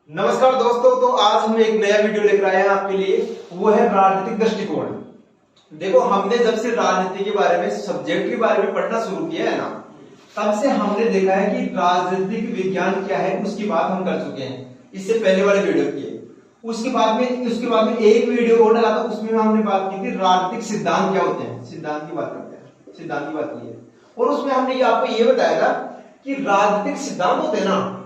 नमस्कार दोस्तों, तो आज हम एक नया वीडियो लेकर आए हैं आपके लिए। वो है राजनीतिक दृष्टिकोण। देखो, हमने जब से राजनीति के बारे में, सब्जेक्ट के बारे में पढ़ना शुरू किया है ना, तब से हमने देखा है कि राजनीतिक विज्ञान क्या है उसकी बात हम कर चुके हैं। इससे पहले वाले वीडियो की है। उसके बाद में एक वीडियो और डाला था, उसमें हमने बात की थी राजनीतिक सिद्धांत क्या होते हैं। सिद्धांत की बात करते हैं, सिद्धांत की बात की है। और उसमें हमने आपको ये बताया था कि राजनीतिक सिद्धांत होते हैं ना,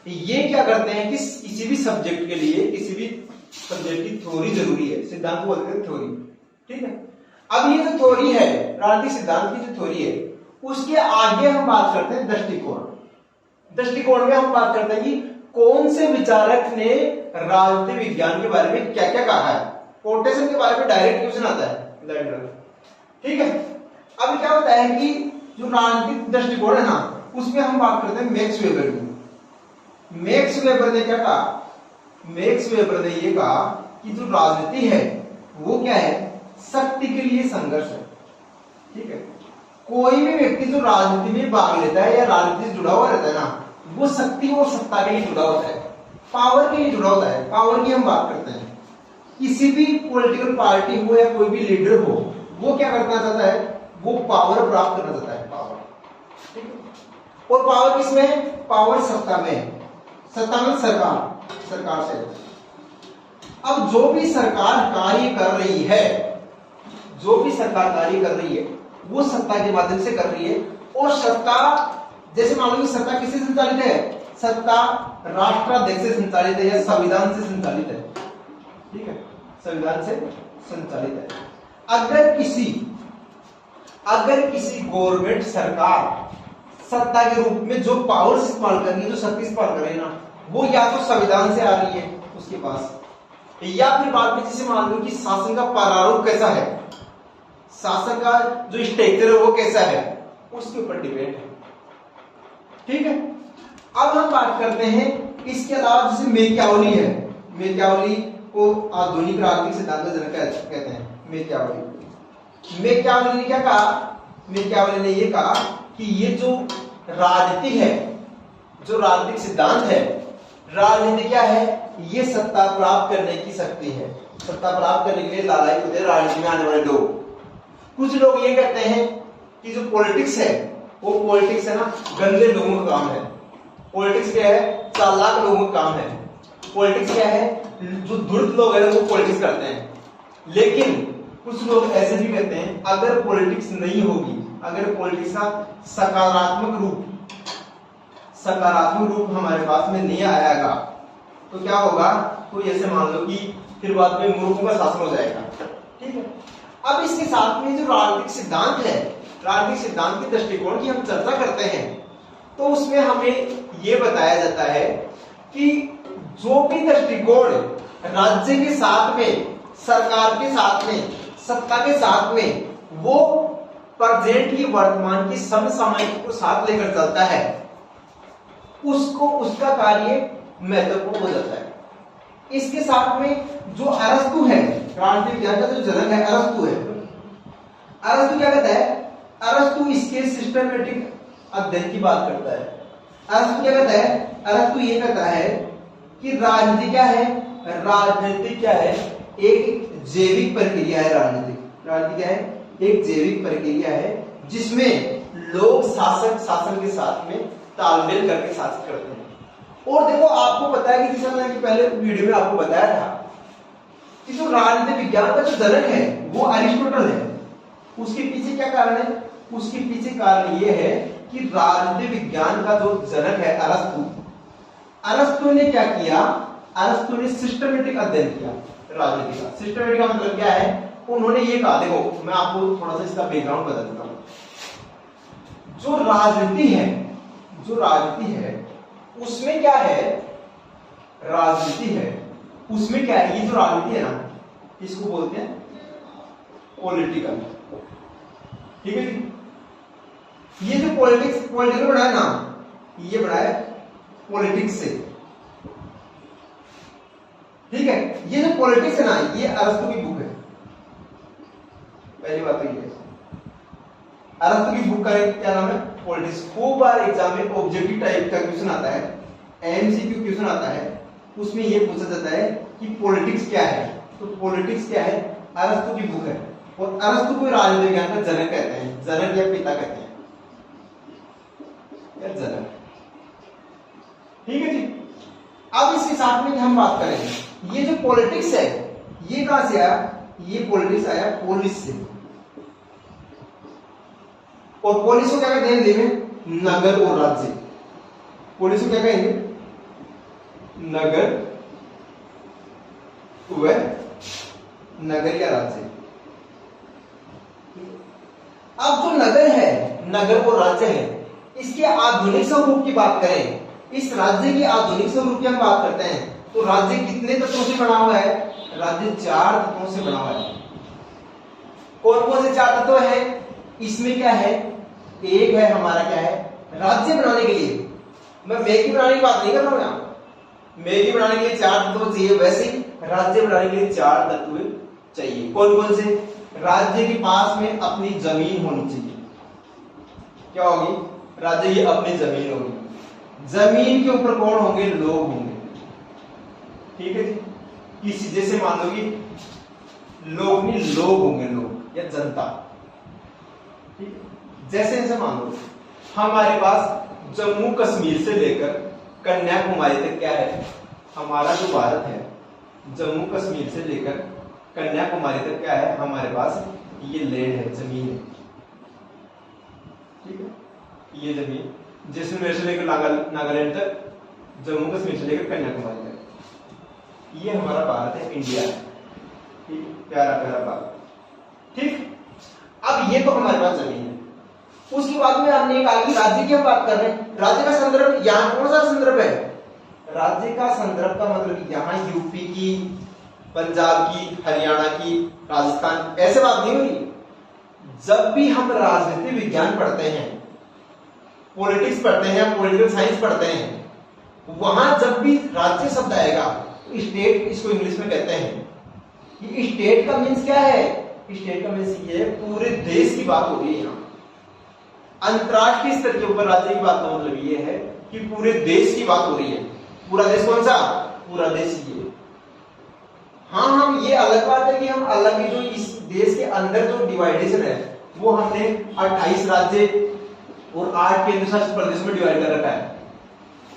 ये क्या करते हैं कि किसी भी सब्जेक्ट के लिए, किसी भी सब्जेक्ट की थ्योरी जरूरी है। सिद्धांत बोलते हैं थ्योरी, ठीक है। अब ये जो थ्योरी है, राजनीतिक सिद्धांत की जो थ्योरी है, उसके आगे हम बात करते हैं दृष्टिकोण। दृष्टिकोण में हम बात करते हैं कि कौन से विचारक ने राजनीतिक विज्ञान के बारे में क्या क्या कहा है। कोटेशन के बारे में डायरेक्ट क्वेश्चन आता है, ठीक है। अब क्या होता है कि जो राजनीतिक दृष्टिकोण है ना, उसमें हम बात करते हैं मैक्स वेबर की। मैक्स वेबर ने क्या कहा? मैक्स वेबर ने ये कहा कि जो राजनीति है वो क्या है? शक्ति के लिए संघर्ष है, ठीक है। कोई भी व्यक्ति जो राजनीति में भाग लेता है या राजनीति से जुड़ा हुआ रहता है ना, वो शक्ति और सत्ता के लिए जुड़ा होता है, पावर के लिए जुड़ा होता है। पावर की हम बात करते हैं। किसी भी पॉलिटिकल पार्टी हो या कोई भी लीडर हो, वो क्या करना चाहता है? वो पावर प्राप्त करना चाहता है, पावर, ठीक है। और पावर किसमें है? पावर सत्ता में है। सत्ता में सरकार से। अब जो भी सरकार कार्य कर रही है, जो भी सरकार कार्य कर रही है, वो सत्ता के माध्यम से कर रही है। और सत्ता, जैसे मान लो कि सत्ता किससे संचालित है? सत्ता राष्ट्राध्यक्ष से संचालित है या संविधान से संचालित है, ठीक है, संविधान से संचालित है। अगर किसी गवर्नमेंट सरकार सत्ता के रूप में जो पावर इस्तेमाल कर रही है, जो शक्ति इस्तेमाल कर रही है ना, वो या तो संविधान से आ रही है उसके पास, या फिर बाद में जैसे मान लो कि शासन का प्रारूप कैसा है, शासन का जो स्ट्रक्चर है वो कैसा है, उसके ऊपर डिपेंड है, ठीक है। अब हम बात करते हैं इसके अलावा जैसे मैकियावेली है। मैकियावेली को आधुनिक राजनीतिक सिद्धांत का जनक कहते हैं। मैकियावेली ने क्या कहा? मैकियावेली ने ये कहा कि ये जो राजनीति है, जो राजनीतिक सिद्धांत है, राजनीति क्या है? ये सत्ता प्राप्त करने की शक्ति है। सत्ता प्राप्त करने के लिए लालायित होते हैं राजनीति में आने वाले लोग। कुछ लोग ये कहते हैं कि जो पॉलिटिक्स है, वो पॉलिटिक्स है ना, गंदे लोगों का काम है। पॉलिटिक्स क्या है? चालाक लोगों का काम है। पॉलिटिक्स क्या है? जो धूर्त लोग हैं वो पॉलिटिक्स करते हैं। लेकिन कुछ लोग ऐसे भी कहते हैं, अगर पॉलिटिक्स नहीं होगी, अगर पॉलिटिक्स का सकारात्मक रूप हमारे पास में नहीं आएगा, तो क्या होगा? तो ऐसे मान लो कि फिर बाद में मूर्खों का शासन हो जाएगा, ठीक है। अब इसके साथ में जो राजनीतिक सिद्धांत है, राजनीतिक सिद्धांत के दृष्टिकोण की हम चर्चा करते हैं, तो उसमें हमें यह बताया जाता है कि जो भी दृष्टिकोण राज्य के साथ में, सरकार के साथ में, सत्ता के साथ में, वो प्रेजेंट की, वर्तमान की समसामयिक को साथ लेकर चलता है, उसको, उसका कार्य महत्वपूर्ण हो जाता है। इसके साथ में जो अरस्तु है, राजनीतिक विज्ञान का जो जनक है, अरस्तु है। अरस्तु क्या कहता है? अरस्तु इसके सिस्टमैटिक अध्ययन की बात करता है। अरस्तु क्या कहता है? अरस्तु ये कहता है कि राजनीति क्या है? राजनीति क्या है? एक जैविक प्रक्रिया है। राजनीति क्या है? एक जैविक प्रक्रिया है जिसमें लोग शासन के साथ में तालमेल करके शासन करते हैं। और देखो, आपको पता है कि जैसे मैंने पहले वीडियो में आपको बताया था कि जो राजनीतिक विज्ञान का जो जनक है वो अरिस्टोटल है। उसके पीछे क्या कारण है? उसके पीछे कारण ये है कि राजनीतिक विज्ञान का जो जनक है अरस्तु ने क्या किया? अरस्तु ने सिस्टमेटिक अध्ययन किया राजनीति का। सिस्टमेटिक का मतलब क्या है? उन्होंने ये कहा, देखो मैं आपको थोड़ा सा इसका बैकग्राउंड बता देता हूं। जो राजनीति है उसमें क्या है? राजनीति है उसमें क्या है? ये जो राजनीति है ना, इसको बोलते हैं पॉलिटिकल, ठीक है जी। ये जो पॉलिटिकल बना है ना, ये बना है पॉलिटिक्स से, ठीक है। ये जो पॉलिटिक्स है ना, ये अरस्तु की बुक है। पहली बात तो ये है, अरस्तु की बुक का क्या नाम है? पॉलिटिक्स। खूब बार एग्जाम में ऑब्जेक्टिव टाइप का क्वेश्चन आता है, एमसीक्यू क्वेश्चन आता है उसमें ये पूछा जाता है कि पॉलिटिक्स क्या है। तो पॉलिटिक्स क्या है, अरस्तु की बुक है, और अरस्तु को राजनीति विज्ञान का जनक कहते हैं, जनक या पिता कहते हैं या जनक। ठीक है जी। अब इसके साथ में हम बात करें, ये जो पॉलिटिक्स है ये कहां से आया, ये पॉलिटिक्स आया पोलिस से। और पोलिस को क्या कहते हैं हिंदी में, नगर और राज्य। पोलिस को क्या कहेंगे, नगर व नगर या राज्य। अब जो नगर है, नगर और राज्य है, इसके आधुनिक स्वरूप की बात करें, इस राज्य के आधुनिक स्वरूप की हम बात करते हैं, तो राज्य कितने तत्वों से बना हुआ है, राज्य 4 तत्वों से बना हुआ है। कौन कौन से 4 तत्व है इसमें, क्या है, एक है हमारा क्या है, राज्य बनाने के लिए, मैं मैगी बनाने की बात नहीं कर रहा हूं यहां, मैगी बनाने के लिए 4 तत्व चाहिए, वैसे ही राज्य बनाने के लिए 4 तत्व चाहिए। कौन कौन से, राज्य के पास में अपनी जमीन होनी चाहिए। क्या होगी, राज्य की अपनी जमीन होगी, जमीन के ऊपर कौन होंगे, लोग होंगे। ठीक है जी। किसी जैसे मान लो कि लोग नहीं, लोग होंगे, लोग या जनता। ठीक है। जैसे जैसे मान लो हमारे पास जम्मू कश्मीर से लेकर कन्याकुमारी तक क्या है, हमारा जो भारत है, जम्मू कश्मीर से लेकर कन्याकुमारी तक क्या है, हमारे पास ये लैंड है, जमीन है। ठीक है। ये जमीन जैसलमेर से लेकर नागालैंड तक, जम्मू कश्मीर से लेकर कन्याकुमारी तक, ये हमारा भारत है, इंडिया है। ठीक, प्यारा प्यारा भारत। ठीक। अब ये तो हमारे पास जमीन है। उसके बाद में हमने कहा कि राज्य की हम बात कर रहे हैं, राज्य का संदर्भ यहां कौन सा संदर्भ है, राज्य का संदर्भ का मतलब यहां यूपी की, पंजाब की, हरियाणा की, राजस्थान, ऐसे बात नहीं हो रही। जब भी हम राजनीति विज्ञान पढ़ते हैं, पॉलिटिक्स पढ़ते हैं, पॉलिटिकल साइंस पढ़ते हैं, वहां जब भी राज्य शब्द आएगा तो स्टेट इसको इंग्लिश में कहते हैं। ये स्टेट का मीन्स क्या है, स्टेट का मीन्स ये है पूरे देश की बात हो रही है। यहाँ अंतरराष्ट्रीय स्तर के ऊपर राज्य की बात का मतलब ये है कि पूरे देश की बात हो रही है। पूरा देश कौन सा, पूरा देश ये। हाँ, हम ये अलग बात है कि हम अलग ही जो इस देश के अंदर जो डिवाइडेशन है वो हमने 28 राज्य और 8 केंद्र शासित प्रदेश में डिवाइड कर रखा है,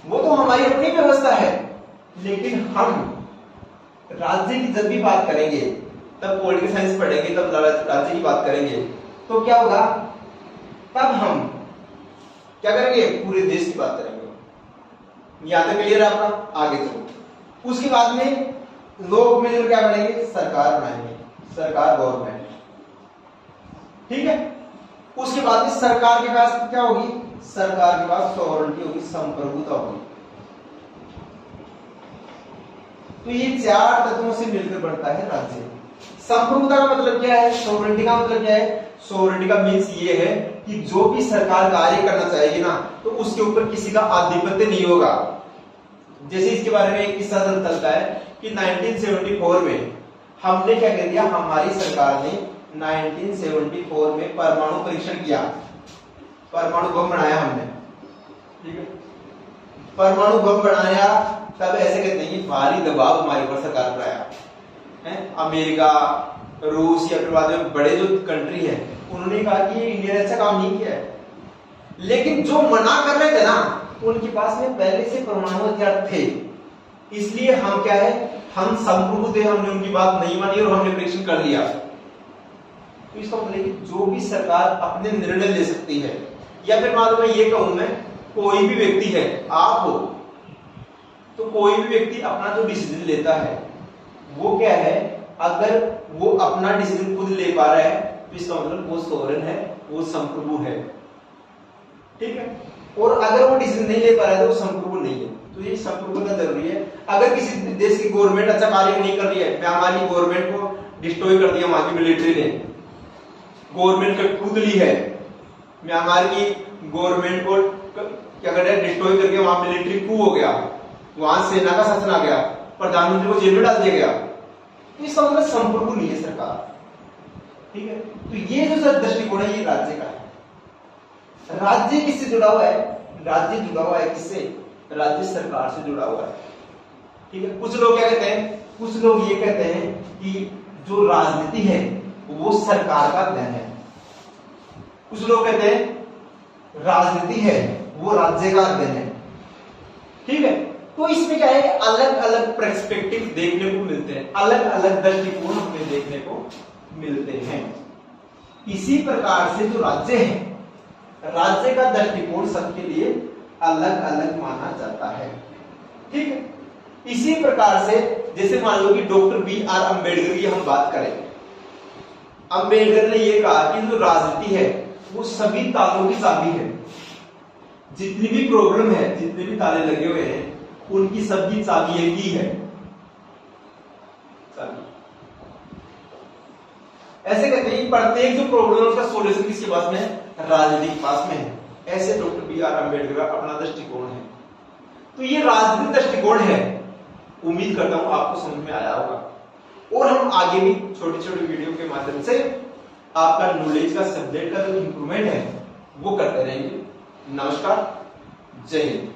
वो तो हमारी अपनी व्यवस्था है। लेकिन हम राज्य की जब भी बात करेंगे, तब पॉलिटिकल साइंस पढ़ेंगे, तब राज्य की बात करेंगे, तो क्या होगा, तब हम क्या करेंगे, पूरे देश की बात करेंगे। यहां तक क्लियर है आपका, आगे चलो। उसके बाद में लोग मिलकर क्या बनेंगे, सरकार बनाएंगे, सरकार, गवर्नमेंट। ठीक है। उसके बाद में सरकार के पास क्या होगी, सरकार के पास सॉवरेनिटी होगी, संप्रभुता होगी। तो ये 4 तत्वों से मिलकर बनता है राज्य। संप्रभुता का मतलब क्या है, सॉवरेनिटी का मतलब क्या है, सॉवरेनिटी का मीन्स ये है कि जो भी सरकार कार्य करना चाहेगी ना, तो उसके ऊपर किसी का आधिपत्य नहीं होगा। जैसे इसके बारे में एक किस्सा चलता है कि 1974 में हमने क्या कर दिया, हमारी सरकार ने 1974 में परमाणु परीक्षण किया, परमाणु बम बनाया हमने। ठीक है। परमाणु बम बनाया, तब ऐसे कहते हैं कि भारी दबाव हमारे ऊपर सरकार पर आया है। अमेरिका, रूस या फिर बाद में बड़े जो कंट्री है, उन्होंने कहा कि ये इंडिया ने अच्छा काम नहीं किया है। लेकिन जो मना कर रहे थे ना, उनके पास में पहले से परमाणु हथियार थे, इसलिए हम क्या है, हम संप्रभु थे, हमने उनकी बात नहीं मानी और हमने परीक्षण कर लिया। तो इसका मतलब कि जो भी सरकार अपने निर्णय ले सकती है, या फिर मान लो मैं ये कहूं, मैं कोई भी व्यक्ति है, आप हो, तो कोई भी व्यक्ति अपना जो डिसीजन लेता है वो क्या है, अगर वो अपना डिसीजन खुद ले पा रहा है तो इसका मतलब वो सोवरेन है, वो संप्रभु है। ठीक है। और अगर वो डिसीजन नहीं ले पा रहा है तो वो संप्रभु नहीं है। तो ये संप्रभुता जरूरी है। अगर किसी देश की गवर्नमेंट अच्छा कार्य नहीं कर रही है, म्यांमार की गवर्नमेंट को डिस्ट्रॉय कर दिया वहां की मिलिट्री ने, गवर्नमेंट कूद ली है, म्यांमार की गवर्नमेंट को क्या कर रहा है, डिस्ट्रॉय करके वहां मिलिट्री कू हो गया, वहां सेना का शासन आ गया, प्रधानमंत्री को जेल में डाल दिया गया, तो इसका मतलब संप्रभु नहीं है सरकार। ठीक है। तो ये जो दृष्टिकोण है, ये राज्य का है। राज्य किससे जुड़ा हुआ है, राज्य जुड़ा हुआ है किससे, राज्य सरकार से जुड़ा हुआ है। ठीक है। कुछ लोग क्या कहते हैं, कुछ लोग ये कहते हैं कि जो राजनीति है वो सरकार का अध्ययन है। कुछ लोग कहते हैं राजनीति है वो राज्य का अध्ययन है। ठीक है। तो इसमें क्या है, अलग अलग पर्सपेक्टिव देखने को मिलते हैं, अलग अलग दृष्टिकोण हमें देखने को मिलते हैं। इसी प्रकार से जो राज्य है, राज्य का दृष्टिकोण सबके लिए अलग अलग माना जाता है। ठीक है। इसी प्रकार से जैसे मान लो कि डॉक्टर B.R. अम्बेडकर की हम बात करें, अम्बेडकर ने यह कहा कि जो राजनीति है वो सभी तालों की चाबी है। जितनी भी प्रॉब्लम है, जितने भी ताले लगे हुए हैं, उनकी सबकी चाबी एक ही है, चाबी। ऐसे कहते हैं प्रत्येक जो प्रॉब्लम है उसका सॉल्यूशन किसके पास में है, राजनीति के पास में है। ऐसे डॉक्टर B.R. अम्बेडकर का अपना दृष्टिकोण है। तो ये राजनीतिक दृष्टिकोण है। उम्मीद करता हूं आपको समझ में आया होगा, और हम आगे भी छोटी छोटी वीडियो के माध्यम से आपका नॉलेज का, सब्जेक्ट का जो इंप्रूवमेंट है वो करते रहेंगे। नमस्कार, जय हिंद।